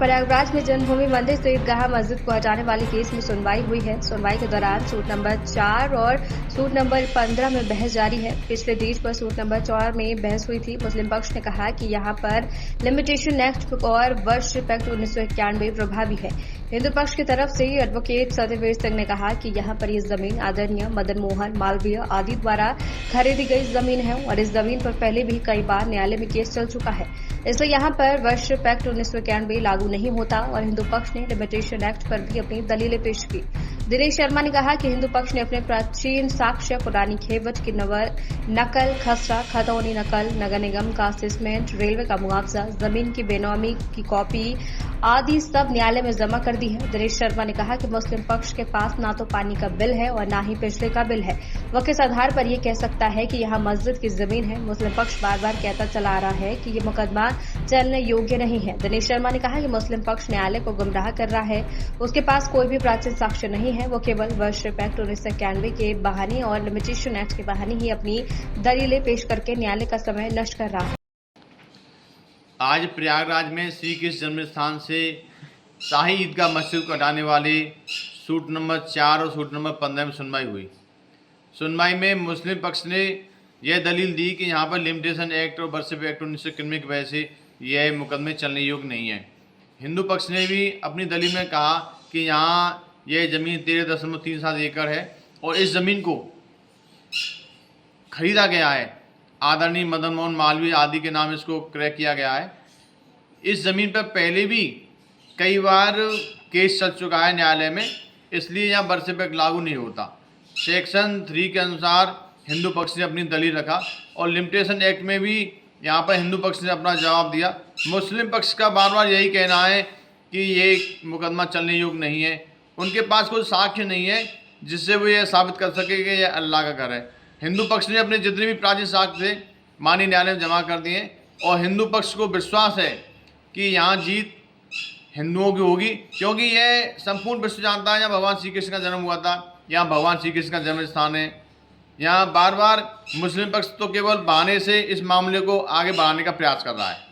प्रयागराज में जन्मभूमि मंदिर से ईदगाह मस्जिद को हटाने वाले केस में सुनवाई हुई है। सुनवाई के दौरान सूट नंबर 4 और सूट नंबर 15 में बहस जारी है। पिछले देश पर सूट नंबर 4 में बहस हुई थी। मुस्लिम पक्ष ने कहा कि यहां पर लिमिटेशन एक्ट और वर्ष एक्ट 1991 प्रभावी है। हिंदू पक्ष की तरफ से एडवोकेट सत्यवीर सिंह ने कहा कि यहां पर ये जमीन आदरणीय मदन मोहन मालवीय आदि द्वारा खरीदी गई जमीन है और इस जमीन पर पहले भी कई बार न्यायालय में केस चल चुका है, इसलिए यहां पर वर्ष एक्ट 1991 लागू नहीं होता और हिंदू पक्ष ने लिमिटेशन एक्ट पर भी अपनी दलीलें पेश की। दिनेश शर्मा ने कहा कि हिंदू पक्ष ने अपने प्राचीन साक्ष्य पुरानी खेवट की नकल, खसरा, खतौनी नकल, नगर निगम का असेसमेंट, रेलवे का मुआवजा, जमीन की बेनामी की कॉपी आदि सब न्यायालय में जमा कर दी है। दिनेश शर्मा ने कहा कि मुस्लिम पक्ष के पास ना तो पानी का बिल है और ना ही बिजली का बिल है। वह किस आधार पर यह कह सकता है कि यहां मस्जिद की जमीन है। मुस्लिम पक्ष बार बार कहता चला आ रहा है कि ये मुकदमा चलने योग्य नहीं है। दिनेश शर्मा ने कहा कि मुस्लिम पक्ष न्यायालय को गुमराह कर रहा है, उसके पास कोई भी प्राचीन साक्ष्य नहीं है। वो केवल वर्ष एक्ट 1991 के बहाने और लिमिटेशन एक्ट के बहाने ही अपनी दलीलें पेश करके न्यायालय का समय नष्ट कर रहा है। आज प्रयागराज में श्री कृष्ण जन्म स्थान से शाही ईदगाह मस्जिद को हटाने वाले सूट नंबर 4 और सूट नंबर 15 में सुनवाई हुई। सुनवाई में मुस्लिम पक्ष ने यह दलील दी कि यहाँ पर लिमिटेशन एक्ट और वर्ष एक्ट 1991 की वजह से यह मुकदमे चलने योग्य नहीं है। हिंदू पक्ष ने भी अपनी दलील में कहा कि यहाँ यह ज़मीन 13.37 एकड़ है और इस ज़मीन को खरीदा गया है, आदरणीय मदन मोहन मालवीय आदि के नाम इसको क्रय किया गया है। इस ज़मीन पर पहले भी कई बार केस चल चुका है न्यायालय में, इसलिए यहाँ वर्ष एक्ट लागू नहीं होता। सेक्शन 3 के अनुसार हिंदू पक्ष ने अपनी दलील रखा और लिमिटेशन एक्ट में भी यहाँ पर हिंदू पक्ष ने अपना जवाब दिया। मुस्लिम पक्ष का बार बार यही कहना है कि ये मुकदमा चलने योग्य नहीं है। उनके पास कोई साक्ष्य नहीं है जिससे वो ये साबित कर सके कि यह अल्लाह का घर है। हिंदू पक्ष ने अपने जितने भी प्राचीन साक्ष्य थे माननीय न्यायालय में जमा कर दिए और हिंदू पक्ष को विश्वास है कि यहाँ जीत हिंदुओं की होगी, क्योंकि यह संपूर्ण विश्व जानता है यहाँ भगवान श्री कृष्ण का जन्म हुआ था, यहाँ भगवान श्री कृष्ण का जन्म स्थान है। यहाँ बार बार मुस्लिम पक्ष तो केवल बहाने से इस मामले को आगे बढ़ाने का प्रयास कर रहा है।